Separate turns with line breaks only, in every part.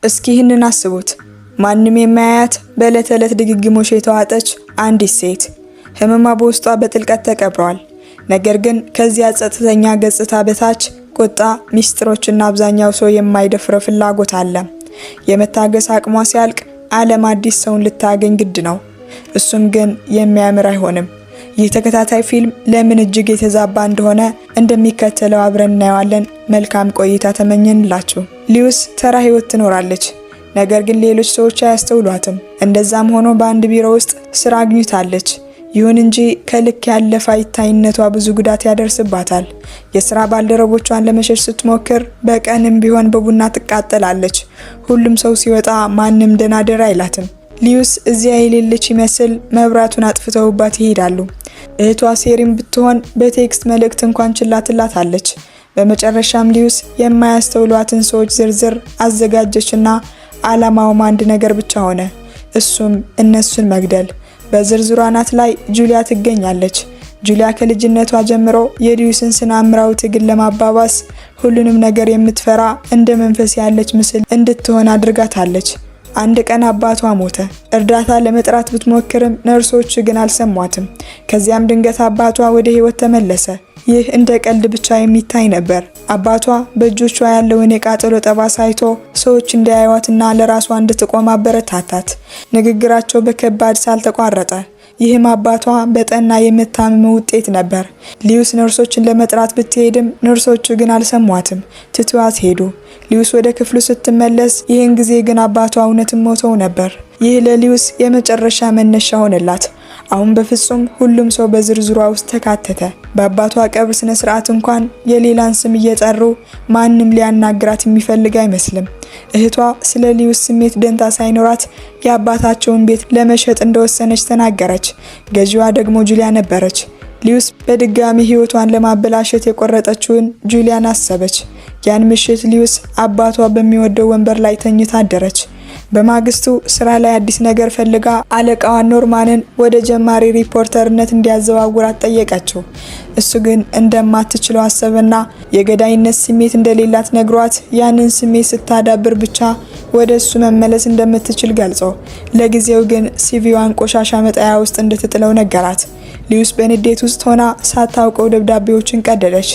እስኪ ይህንን አስቡት። ማንም የማያያት በዕለት ተዕለት ድግግሞሽ የተዋጠች አንዲት ሴት ህመሟ በውስጧ በጥልቀት ተቀብሯል። ነገር ግን ከዚያ ጸጥተኛ ገጽታ በታች ቁጣ፣ ሚስጥሮችና አብዛኛው ሰው የማይደፍረው ፍላጎት አለ። የመታገስ አቅሟ ሲያልቅ ዓለም አዲስ ሰውን ልታገኝ ግድ ነው። እሱም ግን የሚያምር አይሆንም። ይህ ተከታታይ ፊልም ለምን እጅግ የተዛባ እንደሆነ እንደሚከተለው አብረን እናየዋለን። መልካም ቆይታ ተመኘንላችሁ። ሊዩስ ተራ ህይወት ትኖራለች፣ ነገር ግን ሌሎች ሰዎች አያስተውሏትም። እንደዛም ሆኖ በአንድ ቢሮ ውስጥ ስራ አግኝታለች። ይሁን እንጂ ከልክ ያለፈ አይታይነቷ ብዙ ጉዳት ያደርስባታል። የስራ ባልደረቦቿን ለመሸሽ ስትሞክር በቀንም ቢሆን በቡና ትቃጠላለች። ሁሉም ሰው ሲወጣ ማንም ደህና ደር አይላትም። ሊዩስ እዚያ የሌለች ይመስል መብራቱን አጥፍተውባት ይሄዳሉ። እህቷ ሴሪም ብትሆን በቴክስት መልእክት እንኳን ችላ ትላታለች። በመጨረሻም ሊዩስ የማያስተውሏትን ሰዎች ዝርዝር አዘጋጀችና ዓላማውም አንድ ነገር ብቻ ሆነ፣ እሱም እነሱን መግደል። በዝርዝሩ አናት ላይ ጁሊያ ትገኛለች። ጁሊያ ከልጅነቷ ጀምሮ የሊዩስን ስነ አእምሮአዊ ትግል ለማባባስ ሁሉንም ነገር የምትፈራ እንደ መንፈስ ያለች ምስል እንድትሆን አድርጋታለች። አንድ ቀን አባቷ ሞተ። እርዳታ ለመጥራት ብትሞክርም ነርሶች ግን አልሰሟትም። ከዚያም ድንገት አባቷ ወደ ህይወት ተመለሰ። ይህ እንደ ቀልድ ብቻ የሚታይ ነበር። አባቷ በእጆቿ ያለውን የቃጠሎ ጠባሳ አይቶ ሰዎች እንዲያዩዋትና ለራሷ እንድትቆም አበረታታት። ንግግራቸው በከባድ ሳል ተቋረጠ። ይህም አባቷ በጠና የመታመም ውጤት ነበር። ሊዩስ ነርሶችን ለመጥራት ብትሄድም ነርሶቹ ግን አልሰሟትም፣ ትተዋት ሄዱ። ሊዩስ ወደ ክፍሉ ስትመለስ ይህን ጊዜ ግን አባቷ እውነትም ሞተው ነበር። ይህ ለሊዩስ የመጨረሻ መነሻ ሆነላት። አሁን በፍጹም ሁሉም ሰው በዝርዝሯ ውስጥ ተካተተ። በአባቷ ቀብር ስነ ስርዓት እንኳን የሌላን ስም እየጠሩ ማንም ሊያናግራት የሚፈልግ አይመስልም። እህቷ ስለ ሊዩስ ስሜት ደንታ ሳይኖራት የአባታቸውን ቤት ለመሸጥ እንደወሰነች ተናገረች። ገዢዋ ደግሞ ጁሊያ ነበረች። ሊዩስ በድጋሚ ህይወቷን ለማበላሸት የቆረጠችውን ጁሊያን አሰበች። ያን ምሽት ሊዩስ አባቷ በሚወደው ወንበር ላይ ተኝታ አደረች። በማግስቱ ስራ ላይ አዲስ ነገር ፈልጋ አለቃዋ ኖርማንን ወደ ጀማሪ ሪፖርተርነት እንዲያዘዋውራት ጠየቀችው። እሱ ግን እንደማትችለው አሰበና የገዳይነት ስሜት እንደሌላት ነግሯት ያንን ስሜት ስታዳብር ብቻ ወደ እሱ መመለስ እንደምትችል ገልጾ ለጊዜው ግን ሲቪዋን ቆሻሻ መጣያ ውስጥ እንድትጥለው ነገራት። ሊዩስ በንዴት ውስጥ ሆና ሳታውቀው ደብዳቤዎችን ቀደደች።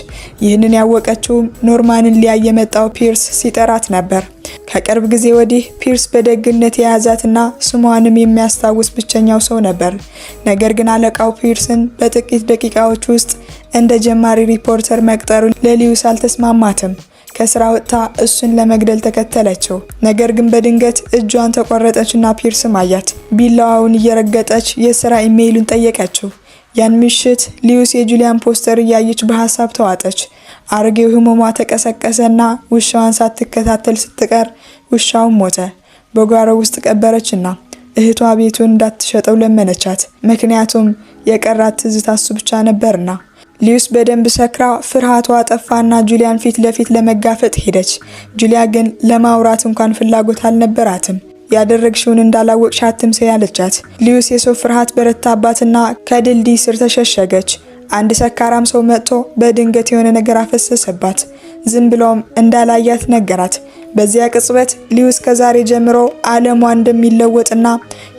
ይህንን ያወቀችውም ኖርማንን ሊያይ የመጣው ፒርስ ሲጠራት ነበር። ከቅርብ ጊዜ ወዲህ ፒርስ በደግነት የያዛትና ስሟንም የሚያስታውስ ብቸኛው ሰው ነበር። ነገር ግን አለቃው ፒርስን በጥቂት ደቂቃዎች ውስጥ እንደ ጀማሪ ሪፖርተር መቅጠሩ ለሊዩስ አልተስማማትም። ከስራ ወጥታ እሱን ለመግደል ተከተለችው። ነገር ግን በድንገት እጇን ተቆረጠችና ፒርስም አያት። ቢላዋውን እየረገጠች የስራ ኢሜይሉን ጠየቀችው። ያን ምሽት ሊዩስ የጁሊያን ፖስተር እያየች በሐሳብ ተዋጠች። አርጌው ህመሟ ተቀሰቀሰና ውሻዋን ሳትከታተል ስትቀር ውሻው ሞተ። በጓሮ ውስጥ ቀበረችና እህቷ ቤቱን እንዳትሸጠው ለመነቻት። ምክንያቱም የቀራት ትዝታ እሱ ብቻ ነበርና። ሊዩስ በደንብ ሰክራ ፍርሃቷ ጠፋና ጁሊያን ፊት ለፊት ለመጋፈጥ ሄደች። ጁሊያ ግን ለማውራት እንኳን ፍላጎት አልነበራትም። ያደረግሽውን እንዳላወቅሽ አትምሰይ አለቻት። ሊዩስ የሰው ፍርሃት በረታባትና ከድልድይ ስር ተሸሸገች። አንድ ሰካራም ሰው መጥቶ በድንገት የሆነ ነገር አፈሰሰባት። ዝም ብሎም እንዳላያት ነገራት። በዚያ ቅጽበት ሊዩስ ከዛሬ ጀምሮ ዓለሟ እንደሚለወጥና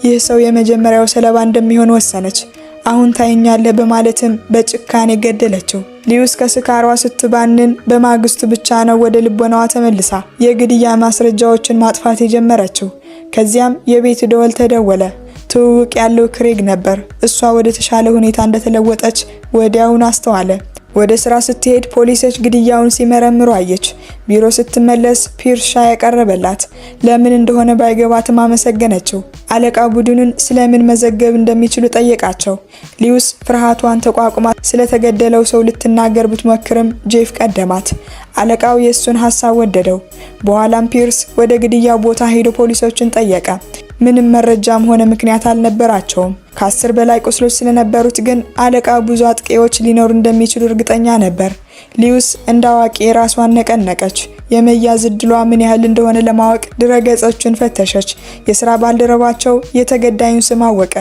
ይህ ሰው የመጀመሪያው ሰለባ እንደሚሆን ወሰነች። አሁን ታይኛለህ በማለትም በጭካኔ ገደለችው። ሊዩስ ከስካሯ ስትባንን በማግስቱ ብቻ ነው ወደ ልቦናዋ ተመልሳ የግድያ ማስረጃዎችን ማጥፋት የጀመረችው። ከዚያም የቤት ደወል ተደወለ። ትውውቅ ያለው ክሬግ ነበር። እሷ ወደ ተሻለ ሁኔታ እንደተለወጠች ወዲያውኑ አስተዋለ። ወደ ስራ ስትሄድ ፖሊሶች ግድያውን ሲመረምሩ አየች። ቢሮ ስትመለስ ፒርስ ሻይ ያቀረበላት። ለምን እንደሆነ ባይገባትም አመሰገነችው። አለቃ ቡድኑን ስለምን መዘገብ እንደሚችሉ ጠየቃቸው። ሊዩስ ፍርሃቷን ተቋቁማ ስለተገደለው ሰው ልትናገር ብትሞክርም ጄፍ ቀደማት። አለቃው የእሱን ሐሳብ ወደደው። በኋላም ፒርስ ወደ ግድያው ቦታ ሄዶ ፖሊሶችን ጠየቀ። ምንም መረጃም ሆነ ምክንያት አልነበራቸውም። ከ10 በላይ ቁስሎች ስለነበሩት ግን አለቃው ብዙ አጥቂዎች ሊኖሩ እንደሚችሉ እርግጠኛ ነበር። ሊዩስ እንዳዋቂ ራሷን ነቀነቀች። የመያዝ እድሏ ምን ያህል እንደሆነ ለማወቅ ድረገጾችን ፈተሸች። የሥራ ባልደረባቸው የተገዳዩን ስም አወቀ።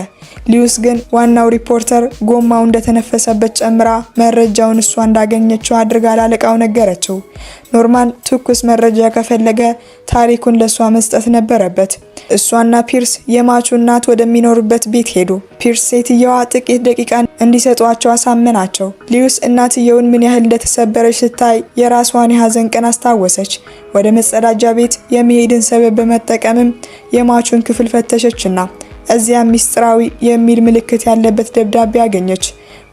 ሊዩስ ግን ዋናው ሪፖርተር ጎማው እንደተነፈሰበት ጨምራ መረጃውን እሷ እንዳገኘችው አድርጋ ላለቃው ነገረችው። ኖርማን ትኩስ መረጃ ከፈለገ ታሪኩን ለሷ መስጠት ነበረበት። እሷና ፒርስ የማቹ እናት ወደሚኖሩበት ቤት ሄዱ። ፒርስ ሴትየዋ ጥቂት ደቂቃ እንዲሰጧቸው አሳመናቸው። ሊዩስ እናትየውን ምን ያህል እንደተሰበረች ስታይ የራሷን የሀዘን ቀን አስታወሰች። ወደ መጸዳጃ ቤት የሚሄድን ሰበብ በመጠቀምም የማቹን ክፍል ፈተሸችና እዚያ ሚስጥራዊ የሚል ምልክት ያለበት ደብዳቤ አገኘች።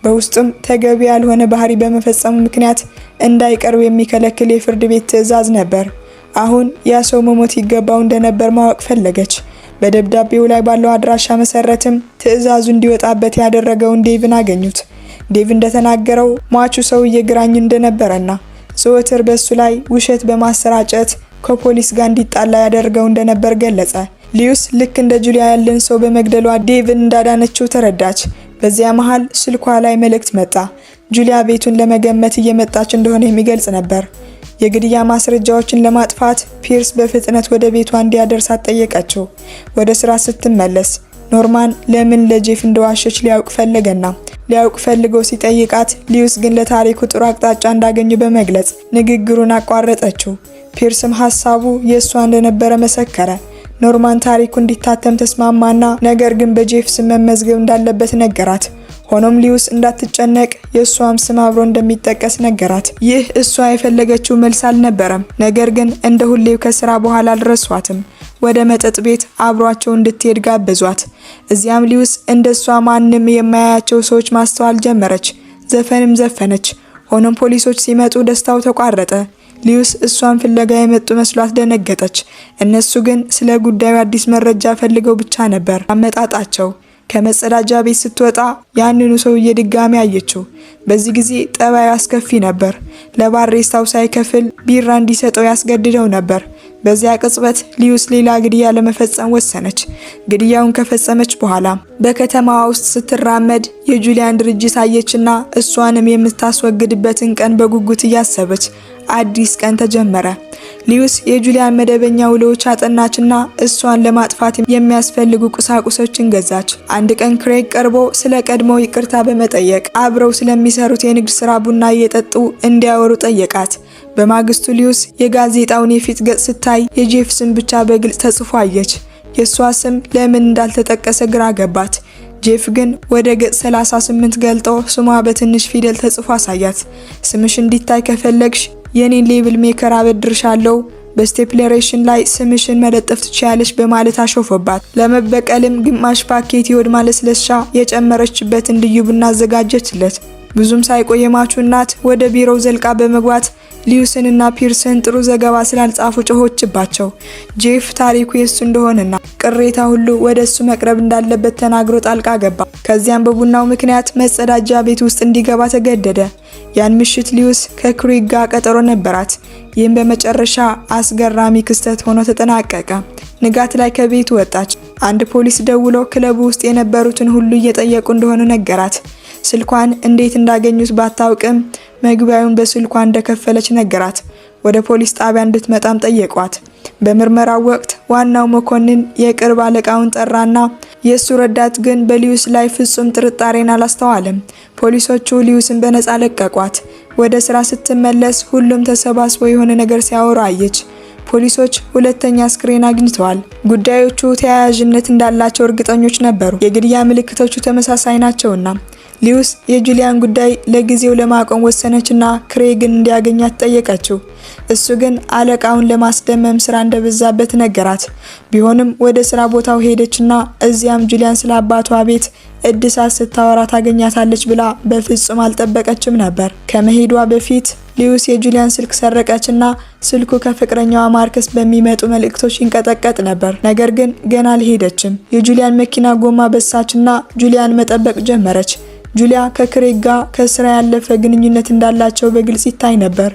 በውስጡም ተገቢ ያልሆነ ባህሪ በመፈጸሙ ምክንያት እንዳይቀርብ የሚከለክል የፍርድ ቤት ትዕዛዝ ነበር። አሁን ያ ሰው መሞት ይገባው እንደነበር ማወቅ ፈለገች። በደብዳቤው ላይ ባለው አድራሻ መሰረትም ትዕዛዙ እንዲወጣበት ያደረገውን ዴቭን አገኙት። ዴቭ እንደተናገረው ሟቹ ሰውዬ ግራኝ እንደነበረና ዘወትር በሱ ላይ ውሸት በማሰራጨት ከፖሊስ ጋር እንዲጣላ ያደርገው እንደነበር ገለጸ። ሊዩስ ልክ እንደ ጁሊያ ያለን ሰው በመግደሏ ዴቭን እንዳዳነችው ተረዳች። በዚያ መሃል ስልኳ ላይ መልእክት መጣ። ጁሊያ ቤቱን ለመገመት እየመጣች እንደሆነ የሚገልጽ ነበር። የግድያ ማስረጃዎችን ለማጥፋት ፒርስ በፍጥነት ወደ ቤቷ እንዲያደርሳት ጠየቀችው። ወደ ስራ ስትመለስ ኖርማን ለምን ለጄፍ እንደዋሸች ሊያውቅ ፈለገና ሊያውቅ ፈልገው ሲጠይቃት ሊዩስ ግን ለታሪኩ ጥሩ አቅጣጫ እንዳገኙ በመግለጽ ንግግሩን አቋረጠችው። ፒርስም ሐሳቡ የእሷ እንደነበረ መሰከረ። ኖርማን ታሪኩ እንዲታተም ተስማማና ነገር ግን በጄፍ ስም መመዝገብ እንዳለበት ነገራት። ሆኖም ሊዩስ እንዳትጨነቅ የእሷም ስም አብሮ እንደሚጠቀስ ነገራት። ይህ እሷ የፈለገችው መልስ አልነበረም። ነገር ግን እንደ ሁሌው ከስራ በኋላ አልረሷትም። ወደ መጠጥ ቤት አብሯቸው እንድትሄድ ጋበዟት። እዚያም ሊዩስ እንደሷ ማንም የማያያቸው ሰዎች ማስተዋል ጀመረች። ዘፈንም ዘፈነች። ሆኖም ፖሊሶች ሲመጡ ደስታው ተቋረጠ። ሊዩስ እሷን ፍለጋ የመጡ መስሏት ደነገጠች። እነሱ ግን ስለ ጉዳዩ አዲስ መረጃ ፈልገው ብቻ ነበር አመጣጣቸው። ከመጸዳጃ ቤት ስትወጣ ያንኑ ሰውዬ ድጋሚ አየችው። በዚህ ጊዜ ጠባዩ አስከፊ ነበር። ለባሬስታው ሳይከፍል ቢራ እንዲሰጠው ያስገድደው ነበር። በዚያ ቅጽበት ሊዩስ ሌላ ግድያ ለመፈጸም ወሰነች። ግድያውን ከፈጸመች በኋላ በከተማዋ ውስጥ ስትራመድ የጁሊያን ድርጅት አየችና እሷንም የምታስወግድበትን ቀን በጉጉት እያሰበች አዲስ ቀን ተጀመረ። ሊዩስ የጁሊያን መደበኛ ውሎች አጠናችና እሷን ለማጥፋት የሚያስፈልጉ ቁሳቁሶችን ገዛች። አንድ ቀን ክሬግ ቀርቦ ስለ ቀድሞው ይቅርታ በመጠየቅ አብረው ስለሚሰሩት የንግድ ስራ ቡና እየጠጡ እንዲያወሩ ጠየቃት። በማግስቱ ሊዩስ የጋዜጣውን የፊት ገጽ ስታይ የጄፍ ስም ብቻ በግልጽ ተጽፎ አየች። የሷ ስም ለምን እንዳልተጠቀሰ ግራ ገባት። ጄፍ ግን ወደ ገጽ 38 ገልጦ ስሟ በትንሽ ፊደል ተጽፎ አሳያት። ስምሽ እንዲታይ ከፈለግሽ የኔን ሌብል ሜከር አበድርሻለሁ፣ በስቴፕለሬሽን ላይ ስምሽን መለጠፍ ትችያለሽ በማለት አሾፈባት። ለመበቀልም ግማሽ ፓኬት የሆድ ማለስለሻ የጨመረችበትን ልዩ ቡና አዘጋጀችለት። ብዙም ሳይቆይ የማቹ እናት ወደ ቢሮው ዘልቃ በመግባት ሊዩስንና ፒርስን ጥሩ ዘገባ ስላልጻፉ ጮሆችባቸው። ጄፍ ታሪኩ የሱ እንደሆነና ቅሬታ ሁሉ ወደ እሱ መቅረብ እንዳለበት ተናግሮ ጣልቃ ገባ። ከዚያም በቡናው ምክንያት መጸዳጃ ቤት ውስጥ እንዲገባ ተገደደ። ያን ምሽት ሊዩስ ከክሬግ ጋር ቀጠሮ ነበራት። ይህም በመጨረሻ አስገራሚ ክስተት ሆኖ ተጠናቀቀ። ንጋት ላይ ከቤቱ ወጣች። አንድ ፖሊስ ደውሎ ክለቡ ውስጥ የነበሩትን ሁሉ እየጠየቁ እንደሆነ ነገራት። ስልኳን እንዴት እንዳገኙት ባታውቅም መግቢያውን በስልኳ እንደከፈለች ነገራት። ወደ ፖሊስ ጣቢያ እንድትመጣም ጠየቋት። በምርመራው ወቅት ዋናው መኮንን የቅርብ አለቃውን ጠራና የሱ ረዳት ግን በሊዩስ ላይ ፍጹም ጥርጣሬን አላስተዋለም። ፖሊሶቹ ሊዩስን በነፃ ለቀቋት። ወደ ስራ ስትመለስ ሁሉም ተሰባስበው የሆነ ነገር ሲያወሩ አየች። ፖሊሶች ሁለተኛ አስክሬን አግኝተዋል። ጉዳዮቹ ተያያዥነት እንዳላቸው እርግጠኞች ነበሩ። የግድያ ምልክቶቹ ተመሳሳይ ናቸውና ሊዩስ የጁሊያን ጉዳይ ለጊዜው ለማቆም ወሰነችና ክሬግን እንዲያገኛት ጠየቀችው። እሱ ግን አለቃውን ለማስደመም ስራ እንደበዛበት ነገራት። ቢሆንም ወደ ስራ ቦታው ሄደችና እዚያም ጁሊያን ስለ አባቷ ቤት እድሳት ስታወራ ታገኛታለች ብላ በፍጹም አልጠበቀችም ነበር። ከመሄዷ በፊት ሊዩስ የጁሊያን ስልክ ሰረቀችና ስልኩ ከፍቅረኛዋ ማርከስ በሚመጡ መልእክቶች ይንቀጠቀጥ ነበር። ነገር ግን ገና አልሄደችም። የጁሊያን መኪና ጎማ በሳችና ጁሊያን መጠበቅ ጀመረች። ጁሊያ ከክሬግ ጋር ከስራ ያለፈ ግንኙነት እንዳላቸው በግልጽ ይታይ ነበር።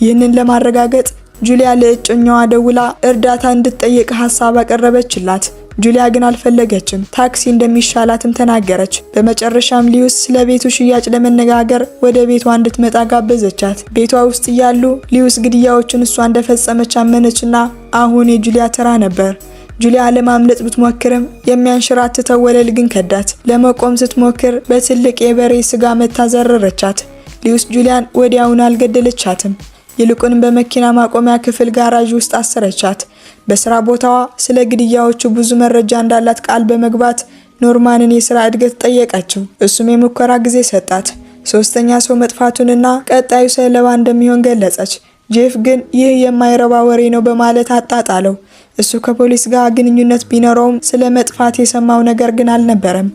ይህንን ለማረጋገጥ ጁሊያ ለእጮኛዋ ደውላ እርዳታ እንድትጠይቅ ሐሳብ አቀረበችላት። ጁሊያ ግን አልፈለገችም። ታክሲ እንደሚሻላትም ተናገረች። በመጨረሻም ሊዩስ ስለ ቤቱ ሽያጭ ለመነጋገር ወደ ቤቷ እንድትመጣ ጋበዘቻት። ቤቷ ውስጥ እያሉ ሊዩስ ግድያዎችን እሷ እንደፈጸመች አመነችና አሁን የጁሊያ ተራ ነበር። ጁሊያ ለማምለጥ ብትሞክርም የሚያንሸራትተው ወለል ግን ከዳት። ለመቆም ስትሞክር በትልቅ የበሬ ስጋ መታ ዘረረቻት። ሊዩስ ጁሊያን ወዲያውኑ አልገደለቻትም። ይልቁንም በመኪና ማቆሚያ ክፍል ጋራዥ ውስጥ አሰረቻት። በስራ ቦታዋ ስለ ግድያዎቹ ብዙ መረጃ እንዳላት ቃል በመግባት ኖርማንን የስራ እድገት ጠየቀችው። እሱም የሙከራ ጊዜ ሰጣት። ሶስተኛ ሰው መጥፋቱንና ቀጣዩ ሰለባ እንደሚሆን ገለጸች። ጄፍ ግን ይህ የማይረባ ወሬ ነው በማለት አጣጣለው። እሱ ከፖሊስ ጋር ግንኙነት ቢኖረውም ስለ መጥፋት የሰማው ነገር ግን አልነበረም።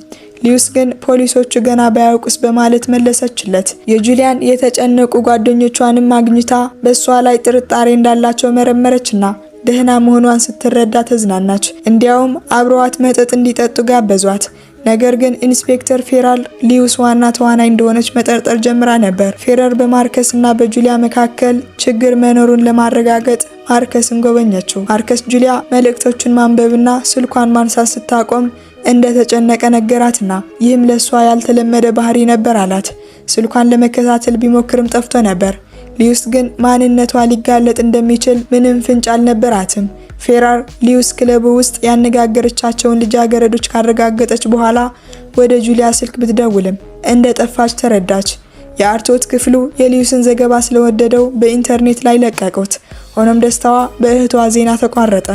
ሊዩስ ግን ፖሊሶቹ ገና ባያውቁስ በማለት መለሰችለት። የጁሊያን የተጨነቁ ጓደኞቿንም አግኝታ በእሷ ላይ ጥርጣሬ እንዳላቸው መረመረችና ደህና መሆኗን ስትረዳ ተዝናናች። እንዲያውም አብረዋት መጠጥ እንዲጠጡ ጋበዟት። ነገር ግን ኢንስፔክተር ፌራል ሊዩስ ዋና ተዋናይ እንደሆነች መጠርጠር ጀምራ ነበር። ፌረር በማርከስ እና በጁሊያ መካከል ችግር መኖሩን ለማረጋገጥ ማርከስን ጎበኘችው። ማርከስ ጁሊያ መልእክቶቹን ማንበብና ስልኳን ማንሳት ስታቆም እንደተጨነቀ ነገራትና ይህም ለሷ ያልተለመደ ባህሪ ነበር አላት። ስልኳን ለመከታተል ቢሞክርም ጠፍቶ ነበር። ሊዩስ ግን ማንነቷ ሊጋለጥ እንደሚችል ምንም ፍንጭ አልነበራትም። ፌራር ሊዩስ ክለቡ ውስጥ ያነጋገረቻቸውን ልጃገረዶች ካረጋገጠች በኋላ ወደ ጁሊያ ስልክ ብትደውልም እንደጠፋች ተረዳች። የአርቶት ክፍሉ የሊዩስን ዘገባ ስለወደደው በኢንተርኔት ላይ ለቀቁት። ሆኖም ደስታዋ በእህቷ ዜና ተቋረጠ።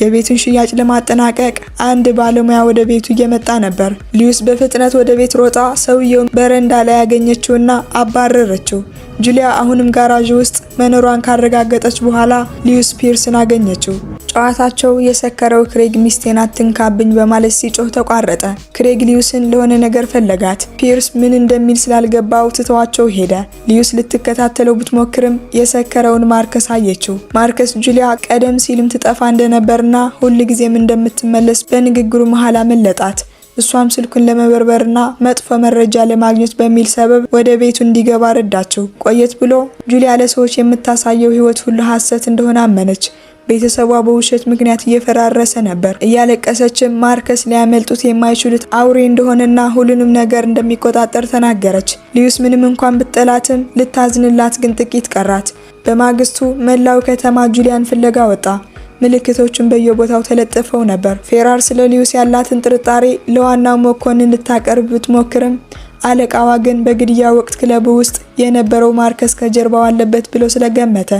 የቤቱን ሽያጭ ለማጠናቀቅ አንድ ባለሙያ ወደ ቤቱ እየመጣ ነበር። ሊዩስ በፍጥነት ወደ ቤት ሮጣ ሰውየውን በረንዳ ላይ ያገኘችውና አባረረችው። ጁሊያ አሁንም ጋራዥ ውስጥ መኖሯን ካረጋገጠች በኋላ ሊዩስ ፒርስን አገኘችው። ጨዋታቸው የሰከረው ክሬግ ሚስቴን አትንካብኝ በማለት ሲጮህ ተቋረጠ። ክሬግ ሊዩስን ለሆነ ነገር ፈለጋት። ፒርስ ምን እንደሚል ስላልገባው ትተዋቸው ሄደ። ሊዩስ ልትከታተለው ብትሞክርም የሰከረውን ማርከስ አየችው። ማርከስ ጁሊያ ቀደም ሲልም ትጠፋ እንደነበርና ሁልጊዜም እንደምትመለስ በንግግሩ መሃል አመለጣት። እሷም ስልኩን ለመበርበርና መጥፎ መረጃ ለማግኘት በሚል ሰበብ ወደ ቤቱ እንዲገባ ረዳችው። ቆየት ብሎ ጁሊያ ለሰዎች የምታሳየው ህይወት ሁሉ ሐሰት እንደሆነ አመነች። ቤተሰቧ በውሸት ምክንያት እየፈራረሰ ነበር። እያለቀሰችም ማርከስ ሊያመልጡት የማይችሉት አውሬ እንደሆነና ሁሉንም ነገር እንደሚቆጣጠር ተናገረች። ሊዩስ ምንም እንኳን ብትጠላትም ልታዝንላት ግን ጥቂት ቀራት። በማግስቱ መላው ከተማ ጁሊያን ፍለጋ ወጣ። ምልክቶችን በየቦታው ተለጥፈው ነበር። ፌራር ስለ ሊዩስ ያላትን ጥርጣሬ ለዋናው መኮንን ልታቀርብ ብትሞክርም አለቃዋ ግን በግድያ ወቅት ክለቡ ውስጥ የነበረው ማርከስ ከጀርባው አለበት ብሎ ስለገመተ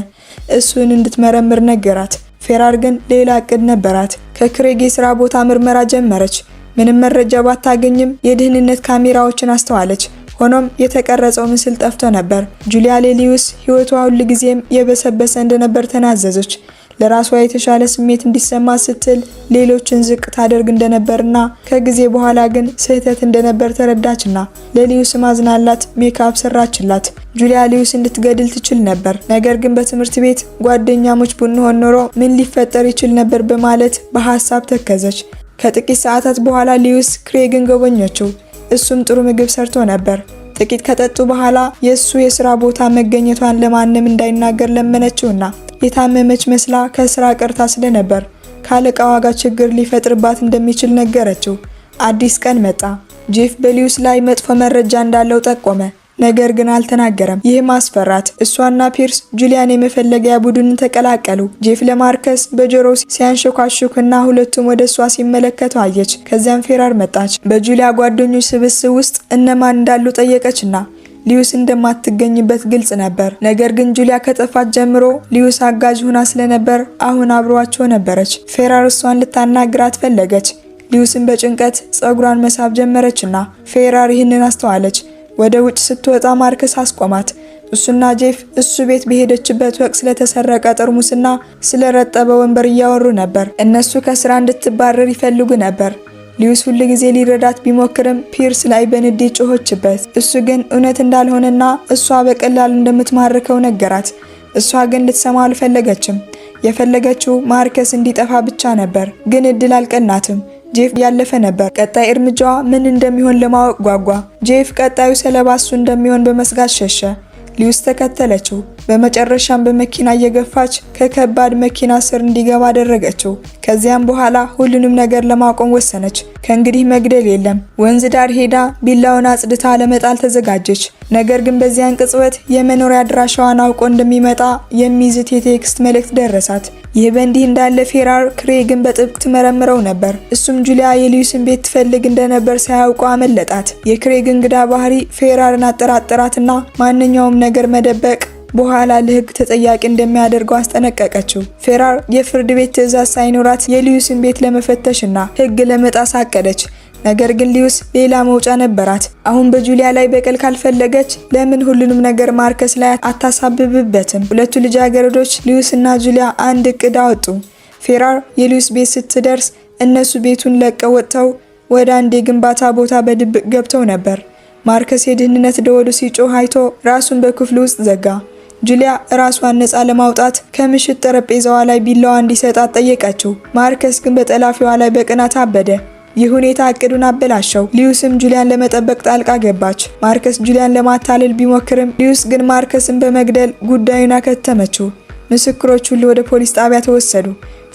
እሱን እንድትመረምር ነገራት። ፌራር ግን ሌላ እቅድ ነበራት። ከክሬግ የስራ ቦታ ምርመራ ጀመረች። ምንም መረጃ ባታገኝም የደህንነት ካሜራዎችን አስተዋለች። ሆኖም የተቀረጸው ምስል ጠፍቶ ነበር። ጁሊያ ለሊዩስ ህይወቷ ሁልጊዜም የበሰበሰ እንደነበር ተናዘዘች። ለራሷ የተሻለ ስሜት እንዲሰማ ስትል ሌሎችን ዝቅ ታደርግ እንደነበርና ከጊዜ በኋላ ግን ስህተት እንደነበር ተረዳችና ለሊዩስ ማዝናላት ሜካፕ ሰራችላት። ጁሊያ ሊዩስ እንድትገድል ትችል ነበር። ነገር ግን በትምህርት ቤት ጓደኛሞች ብንሆን ኖሮ ምን ሊፈጠር ይችል ነበር በማለት በሐሳብ ተከዘች። ከጥቂት ሰዓታት በኋላ ሊዩስ ክሬግን ጎበኘችው። እሱም ጥሩ ምግብ ሰርቶ ነበር። ጥቂት ከጠጡ በኋላ የሱ የስራ ቦታ መገኘቷን ለማንም እንዳይናገር ለመነችውና የታመመች መስላ ከስራ ቀርታ ስለነበር ካለቃዋ ጋር ችግር ሊፈጥርባት እንደሚችል ነገረችው። አዲስ ቀን መጣ። ጄፍ በሊዩስ ላይ መጥፎ መረጃ እንዳለው ጠቆመ። ነገር ግን አልተናገረም። ይህም አስፈራት። እሷና ፒርስ ጁሊያን የመፈለጊያ ቡድንን ተቀላቀሉ። ጄፍ ለማርከስ በጆሮ ሲያንሾካሹክና ሁለቱም ወደ እሷ ሲመለከቱ አየች። ከዚያም ፌራር መጣች። በጁሊያ ጓደኞች ስብስብ ውስጥ እነማን እንዳሉ ጠየቀችና ሊዩስ እንደማትገኝበት ግልጽ ነበር። ነገር ግን ጁሊያ ከጠፋት ጀምሮ ሊዩስ አጋዥ ሆና ስለነበር አሁን አብሯቸው ነበረች። ፌራር እሷን ልታናግራት ፈለገች። ሊዩስን በጭንቀት ጸጉሯን መሳብ ጀመረችና ፌራር ይህንን አስተዋለች። ወደ ውጭ ስትወጣ ማርከስ አስቆማት። እሱና ጄፍ እሱ ቤት በሄደችበት ወቅት ስለተሰረቀ ጠርሙስና ስለረጠበ ወንበር እያወሩ ነበር። እነሱ ከስራ እንድትባረር ይፈልጉ ነበር። ሊዩስ ሁልጊዜ ሊረዳት ቢሞክርም ፒርስ ላይ በንዴት ጮኸችበት። እሱ ግን እውነት እንዳልሆነና እሷ በቀላሉ እንደምትማርከው ነገራት። እሷ ግን ልትሰማ አልፈለገችም። የፈለገችው ማርከስ እንዲጠፋ ብቻ ነበር። ግን እድል አልቀናትም። ጄፍ ያለፈ ነበር። ቀጣይ እርምጃዋ ምን እንደሚሆን ለማወቅ ጓጓ። ጄፍ ቀጣዩ ሰለባ እሱ እንደሚሆን በመስጋት ሸሸ። ሊዩስ ተከተለችው። በመጨረሻም በመኪና እየገፋች ከከባድ መኪና ስር እንዲገባ አደረገችው። ከዚያም በኋላ ሁሉንም ነገር ለማቆም ወሰነች። ከእንግዲህ መግደል የለም። ወንዝ ዳር ሄዳ ቢላውን አጽድታ ለመጣል ተዘጋጀች። ነገር ግን በዚያን ቅጽበት የመኖሪያ አድራሻዋን አውቆ እንደሚመጣ የሚይዝት የቴክስት መልእክት ደረሳት። ይህ በእንዲህ እንዳለ ፌራር ክሬግን በጥብቅ ትመረምረው ነበር። እሱም ጁሊያ የሊዩስን ቤት ትፈልግ እንደነበር ሳያውቁ አመለጣት። የክሬግ እንግዳ ባህሪ ፌራርን አጠራጠራትና ማንኛውም ነገር መደበቅ በኋላ ለሕግ ተጠያቂ እንደሚያደርገው አስጠነቀቀችው። ፌራር የፍርድ ቤት ትዕዛዝ ሳይኖራት የሊዩስን ቤት ለመፈተሽና ሕግ ለመጣስ አቀደች። ነገር ግን ሊዩስ ሌላ መውጫ ነበራት። አሁን በጁሊያ ላይ በቀል ካልፈለገች ለምን ሁሉንም ነገር ማርከስ ላይ አታሳብብበትም? ሁለቱ ልጃገረዶች ሊዩስ እና ጁሊያ አንድ እቅድ አወጡ። ፌራር የሊዩስ ቤት ስትደርስ እነሱ ቤቱን ለቀው ወጥተው ወደ አንድ የግንባታ ቦታ በድብቅ ገብተው ነበር። ማርከስ የደህንነት ደወሉ ሲጮህ አይቶ ራሱን በክፍሉ ውስጥ ዘጋ። ጁሊያ ራሷን ነፃ ለማውጣት ከምሽት ጠረጴዛዋ ላይ ቢላዋ እንዲሰጣት ጠየቀችው። ማርከስ ግን በጠላፊዋ ላይ በቅናት አበደ። ይህ ሁኔታ እቅዱን አበላሸው። ሊዩስም ጁሊያን ለመጠበቅ ጣልቃ ገባች። ማርከስ ጁሊያን ለማታለል ቢሞክርም ሊዩስ ግን ማርከስን በመግደል ጉዳዩን አከተመችው። ምስክሮች ሁሉ ወደ ፖሊስ ጣቢያ ተወሰዱ።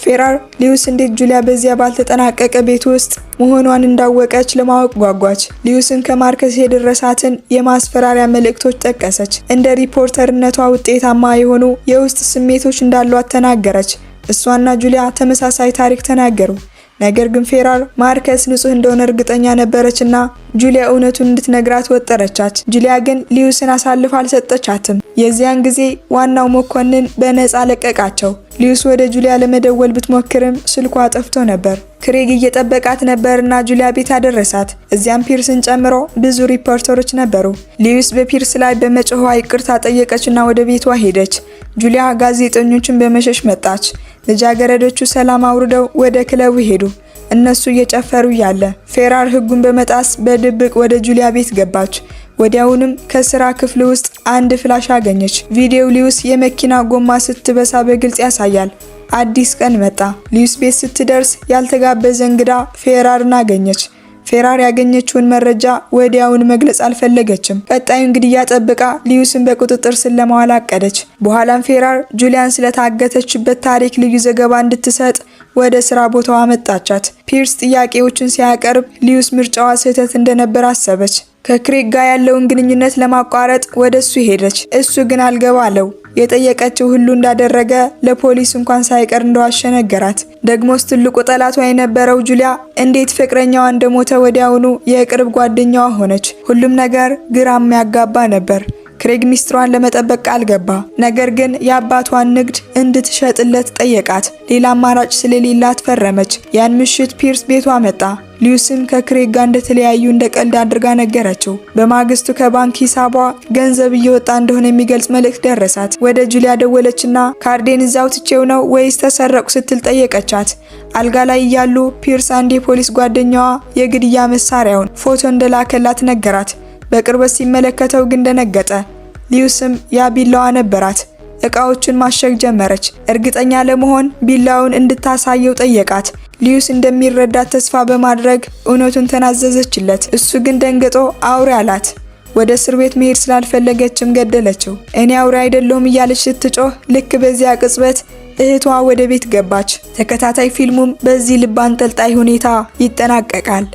ፌራር ሊዩስ እንዴት ጁሊያ በዚያ ባልተጠናቀቀ ቤት ውስጥ መሆኗን እንዳወቀች ለማወቅ ጓጓች። ሊዩስን ከማርከስ የደረሳትን የማስፈራሪያ መልእክቶች ጠቀሰች። እንደ ሪፖርተርነቷ ውጤታማ የሆኑ የውስጥ ስሜቶች እንዳሏት ተናገረች። እሷና ጁሊያ ተመሳሳይ ታሪክ ተናገሩ። ነገር ግን ፌራር ማርከስ ንጹህ እንደሆነ እርግጠኛ ነበረችና ጁሊያ እውነቱን እንድትነግራት ወጠረቻት። ጁሊያ ግን ሊዩስን አሳልፋ አልሰጠቻትም። የዚያን ጊዜ ዋናው መኮንን በነፃ ለቀቃቸው። ሊዩስ ወደ ጁሊያ ለመደወል ብትሞክርም ስልኳ ጠፍቶ ነበር። ክሬግ እየጠበቃት ነበርና ጁሊያ ቤት አደረሳት። እዚያም ፒርስን ጨምሮ ብዙ ሪፖርተሮች ነበሩ። ሊዩስ በፒርስ ላይ በመጮኋ ይቅርታ ጠየቀችና ወደ ቤቷ ሄደች። ጁሊያ ጋዜጠኞችን በመሸሽ መጣች። ልጃገረዶቹ ሰላም አውርደው ወደ ክለቡ ሄዱ። እነሱ እየጨፈሩ ያለ ፌራር ሕጉን በመጣስ በድብቅ ወደ ጁሊያ ቤት ገባች። ወዲያውንም ከስራ ክፍል ውስጥ አንድ ፍላሽ አገኘች። ቪዲዮው ሊዩስ የመኪና ጎማ ስትበሳ በግልጽ ያሳያል። አዲስ ቀን መጣ። ሊዩስ ቤት ስትደርስ ያልተጋበዘ እንግዳ ፌራርን አገኘች። ፌራር ያገኘችውን መረጃ ወዲያውን መግለጽ አልፈለገችም። ቀጣዩን ግድያ ጠብቃ ሊዩስን በቁጥጥር ስር ለማዋል አቀደች። በኋላም ፌራር ጁሊያን ስለታገተችበት ታሪክ ልዩ ዘገባ እንድትሰጥ ወደ ስራ ቦታዋ አመጣቻት። ፒርስ ጥያቄዎችን ሲያቀርብ ሊዩስ ምርጫዋ ስህተት እንደነበር አሰበች። ከክሬግ ጋር ያለውን ግንኙነት ለማቋረጥ ወደሱ ሄደች። እሱ ግን አልገባ አለው። የጠየቀችው ሁሉ እንዳደረገ ለፖሊስ እንኳን ሳይቀር እንደዋሸ ነገራት። ደግሞስ ትልቁ ጠላቷ የነበረው ጁሊያ እንዴት ፍቅረኛዋ እንደሞተ ወዲያውኑ የቅርብ ጓደኛዋ ሆነች። ሁሉም ነገር ግራ የሚያጋባ ነበር። ክሬግ ሚስትሯን ለመጠበቅ ቃል ገባ። ነገር ግን የአባቷን ንግድ እንድትሸጥለት ጠየቃት። ሌላ አማራጭ ስለሌላት ፈረመች። ያን ምሽት ፒርስ ቤቷ መጣ። ሊዩስም ከክሬግ ጋር እንደተለያዩ እንደ ቀልድ አድርጋ ነገረችው። በማግስቱ ከባንክ ሂሳቧ ገንዘብ እየወጣ እንደሆነ የሚገልጽ መልእክት ደረሳት። ወደ ጁሊያ ደወለችና ካርዴን እዛው ትቼው ነው ወይስ ተሰረቁ ስትል ጠየቀቻት። አልጋ ላይ እያሉ ፒርስ አንድ የፖሊስ ጓደኛዋ የግድያ መሳሪያውን ፎቶ እንደላከላት ነገራት። በቅርበት ሲመለከተው ግን ደነገጠ። ሊዩስም ያ ቢላዋ ነበራት። እቃዎቹን ማሸግ ጀመረች። እርግጠኛ ለመሆን ቢላውን እንድታሳየው ጠየቃት። ሊዩስ እንደሚረዳት ተስፋ በማድረግ እውነቱን ተናዘዘችለት። እሱ ግን ደንግጦ አውሬ አላት። ወደ እስር ቤት መሄድ ስላልፈለገችም ገደለችው። እኔ አውሬ አይደለሁም እያለች ስትጮህ ልክ በዚያ ቅጽበት እህቷ ወደ ቤት ገባች። ተከታታይ ፊልሙም በዚህ ልብ አንጠልጣይ ሁኔታ ይጠናቀቃል።